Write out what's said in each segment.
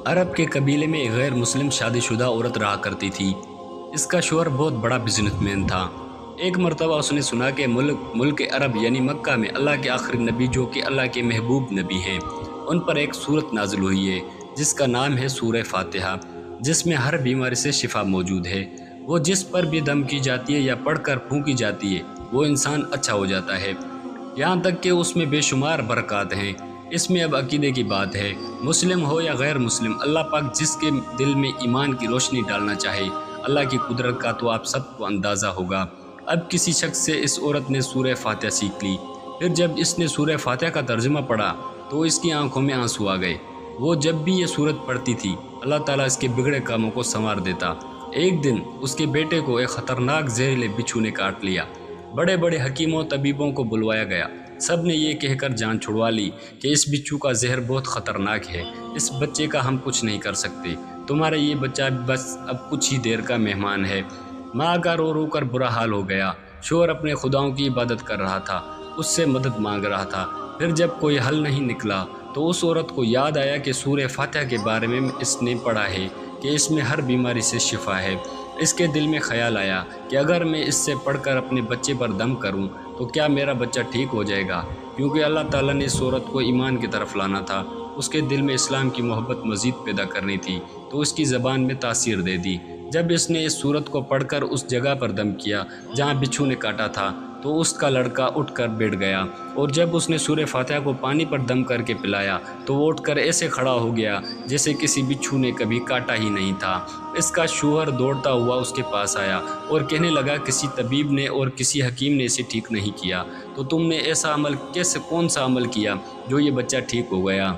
عرب کے قبیلے میں ایک غیر مسلم شادی شدہ عورت رہا کرتی تھی۔ اس کا شوہر بہت بڑا بزنس مین تھا۔ ایک مرتبہ اس نے سنا کہ ملک عرب یعنی مکہ میں اللہ کے آخری نبی جو کہ اللہ کے محبوب نبی ہیں، ان پر ایک سورت نازل ہوئی ہے جس کا نام ہے سورہ فاتحہ، جس میں ہر بیماری سے شفا موجود ہے۔ وہ جس پر بھی دم کی جاتی ہے یا پڑھ کر پھونکی جاتی ہے وہ انسان اچھا ہو جاتا ہے، یہاں تک کہ اس میں بے شمار برکات ہیں۔ اس میں اب عقیدے کی بات ہے، مسلم ہو یا غیر مسلم، اللہ پاک جس کے دل میں ایمان کی روشنی ڈالنا چاہے، اللہ کی قدرت کا تو آپ سب کو اندازہ ہوگا۔ اب کسی شخص سے اس عورت نے سورہ فاتحہ سیکھ لی، پھر جب اس نے سورہ فاتحہ کا ترجمہ پڑھا تو اس کی آنکھوں میں آنسو آ گئے۔ وہ جب بھی یہ سورت پڑھتی تھی اللہ تعالیٰ اس کے بگڑے کاموں کو سنوار دیتا۔ ایک دن اس کے بیٹے کو ایک خطرناک زہریلے بچھو نے کاٹ لیا۔ بڑے بڑے حکیموں طبیبوں کو بلوایا گیا، سب نے یہ کہہ کر جان چھڑوا لی کہ اس بچھو کا زہر بہت خطرناک ہے، اس بچے کا ہم کچھ نہیں کر سکتے، تمہارا یہ بچہ بس اب کچھ ہی دیر کا مہمان ہے۔ ماں کا رو رو کر برا حال ہو گیا۔ شوہر اپنے خداؤں کی عبادت کر رہا تھا، اس سے مدد مانگ رہا تھا۔ پھر جب کوئی حل نہیں نکلا تو اس عورت کو یاد آیا کہ سورہ فاتحہ کے بارے میں اس نے پڑھا ہے کہ اس میں ہر بیماری سے شفا ہے۔ اس کے دل میں خیال آیا کہ اگر میں اس سے پڑھ کر اپنے بچے پر دم کروں تو کیا میرا بچہ ٹھیک ہو جائے گا؟ کیونکہ اللہ تعالیٰ نے اس عورت کو ایمان کی طرف لانا تھا، اس کے دل میں اسلام کی محبت مزید پیدا کرنی تھی، تو اس کی زبان میں تاثیر دے دی۔ جب اس نے اس سورت کو پڑھ کر اس جگہ پر دم کیا جہاں بچھو نے کاٹا تھا تو اس کا لڑکا اٹھ کر بیٹھ گیا، اور جب اس نے سورہ فاتحہ کو پانی پر دم کر کے پلایا تو وہ اٹھ کر ایسے کھڑا ہو گیا جیسے کسی بچھو نے کبھی کاٹا ہی نہیں تھا۔ اس کا شوہر دوڑتا ہوا اس کے پاس آیا اور کہنے لگا کسی طبیب نے اور کسی حکیم نے اسے ٹھیک نہیں کیا، تو تم نے ایسا عمل کون سا عمل کیا جو یہ بچہ ٹھیک ہو گیا؟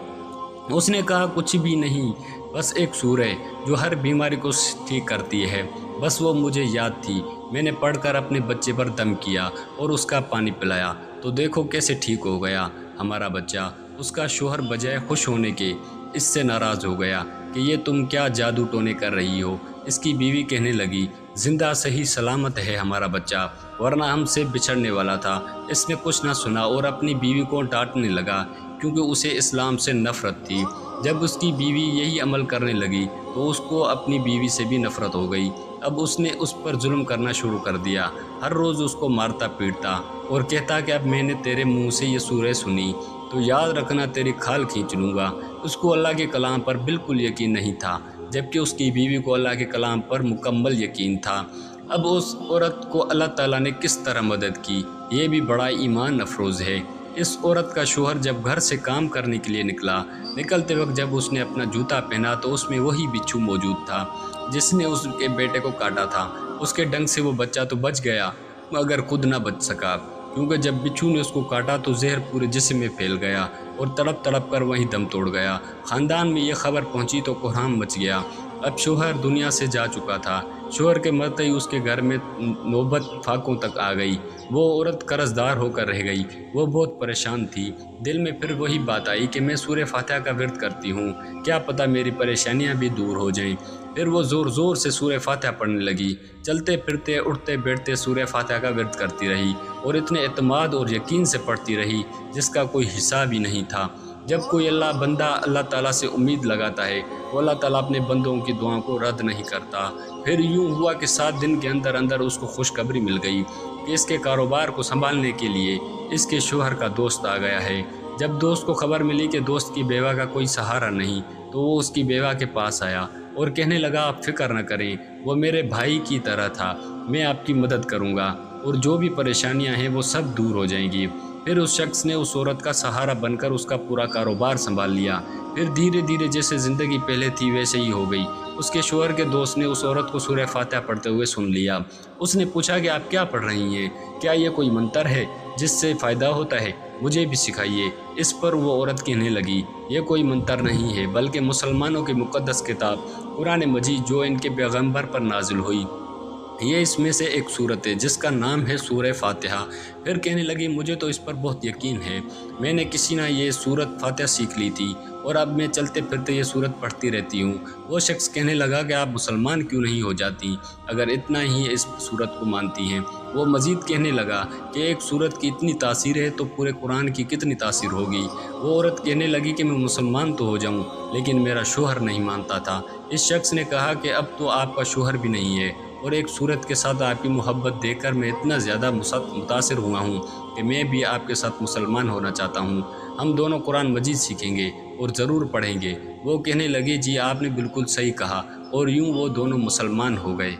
اس نے کہا کچھ بھی نہیں، بس ایک سورہ جو ہر بیماری کو ٹھیک کرتی ہے، بس وہ مجھے یاد تھی، میں نے پڑھ کر اپنے بچے پر دم کیا اور اس کا پانی پلایا تو دیکھو کیسے ٹھیک ہو گیا ہمارا بچہ۔ اس کا شوہر بجائے خوش ہونے کے اس سے ناراض ہو گیا کہ یہ تم کیا جادو ٹونے کر رہی ہو۔ اس کی بیوی کہنے لگی زندہ صحیح سلامت ہے ہمارا بچہ، ورنہ ہم سے بچھڑنے والا تھا۔ اس نے کچھ نہ سنا اور اپنی بیوی کو ڈانٹنے لگا کیونکہ اسے اسلام سے نفرت تھی۔ جب اس کی بیوی یہی عمل کرنے لگی تو اس کو اپنی بیوی سے بھی نفرت ہو گئی۔ اب اس نے اس پر ظلم کرنا شروع کر دیا، ہر روز اس کو مارتا پیٹتا اور کہتا کہ اب میں نے تیرے منہ سے یہ سورہ سنی تو یاد رکھنا تیری کھال کھینچ لوں گا۔ اس کو اللہ کے کلام پر بالکل یقین نہیں تھا، جبکہ اس کی بیوی کو اللہ کے کلام پر مکمل یقین تھا۔ اب اس عورت کو اللہ تعالیٰ نے کس طرح مدد کی، یہ بھی بڑا ایمان افروز ہے۔ اس عورت کا شوہر جب گھر سے کام کرنے کے لیے نکلتے وقت جب اس نے اپنا جوتا پہنا تو اس میں وہی بچھو موجود تھا جس نے اس کے بیٹے کو کاٹا تھا۔ اس کے ڈنگ سے وہ بچہ تو بچ گیا مگر خود نہ بچ سکا، کیونکہ جب بچھو نے اس کو کاٹا تو زہر پورے جسم میں پھیل گیا اور تڑپ تڑپ کر وہیں دم توڑ گیا۔ خاندان میں یہ خبر پہنچی تو کوہرام مچ گیا۔ اب شوہر دنیا سے جا چکا تھا۔ شوہر کے مرتے ہی اس کے گھر میں نوبت فاقوں تک آ گئی۔ وہ عورت قرض دار ہو کر رہ گئی، وہ بہت پریشان تھی۔ دل میں پھر وہی بات آئی کہ میں سورہ فاتحہ کا ورد کرتی ہوں، کیا پتہ میری پریشانیاں بھی دور ہو جائیں۔ پھر وہ زور زور سے سورہ فاتحہ پڑھنے لگی، چلتے پھرتے اٹھتے بیٹھتے سورہ فاتحہ کا ورد کرتی رہی اور اتنے اعتماد اور یقین سے پڑھتی رہی جس کا کوئی حساب ہی نہیں تھا۔ جب کوئی بندہ اللہ تعالیٰ سے امید لگاتا ہے تو اللہ تعالیٰ اپنے بندوں کی دعاؤں کو رد نہیں کرتا۔ پھر یوں ہوا کہ 7 دن کے اندر اندر اس کو خوشخبری مل گئی کہ اس کے کاروبار کو سنبھالنے کے لیے اس کے شوہر کا دوست آ گیا ہے۔ جب دوست کو خبر ملی کہ دوست کی بیوہ کا کوئی سہارا نہیں تو وہ اس کی بیوہ کے پاس آیا اور کہنے لگا آپ فکر نہ کریں، وہ میرے بھائی کی طرح تھا، میں آپ کی مدد کروں گا اور جو بھی پریشانیاں ہیں وہ سب دور ہو جائیں گی۔ پھر اس شخص نے اس عورت کا سہارا بن کر اس کا پورا کاروبار سنبھال لیا۔ پھر دھیرے دھیرے جیسے زندگی پہلے تھی ویسے ہی ہو گئی۔ اس کے شوہر کے دوست نے اس عورت کو سورہ فاتحہ پڑھتے ہوئے سن لیا۔ اس نے پوچھا کہ آپ کیا پڑھ رہی ہیں؟ کیا یہ کوئی منتر ہے جس سے فائدہ ہوتا ہے؟ مجھے بھی سکھائیے۔ اس پر وہ عورت کہنے لگی یہ کوئی منتر نہیں ہے بلکہ مسلمانوں کی مقدس کتاب قرآن مجید جو ان کے پیغمبر پر نازل ہوئی یہ اس میں سے ایک صورت ہے جس کا نام ہے سورہ فاتحہ۔ پھر کہنے لگی مجھے تو اس پر بہت یقین ہے، میں نے کسی نہ یہ سورت فاتحہ سیکھ لی تھی اور اب میں چلتے پھرتے یہ سورت پڑھتی رہتی ہوں۔ وہ شخص کہنے لگا کہ آپ مسلمان کیوں نہیں ہو جاتی اگر اتنا ہی اس سورت کو مانتی ہیں؟ وہ مزید کہنے لگا کہ ایک سورت کی اتنی تاثیر ہے تو پورے قرآن کی کتنی تاثیر ہوگی۔ وہ عورت کہنے لگی کہ میں مسلمان تو ہو جاؤں لیکن میرا شوہر نہیں مانتا تھا۔ اس شخص نے کہا کہ اب تو آپ کا شوہر بھی نہیں ہے اور ایک صورت کے ساتھ آپ کی محبت دیکھ کر میں اتنا زیادہ متاثر ہوا ہوں کہ میں بھی آپ کے ساتھ مسلمان ہونا چاہتا ہوں۔ ہم دونوں قرآن مجید سیکھیں گے اور ضرور پڑھیں گے۔ وہ کہنے لگے جی آپ نے بالکل صحیح کہا، اور یوں وہ دونوں مسلمان ہو گئے۔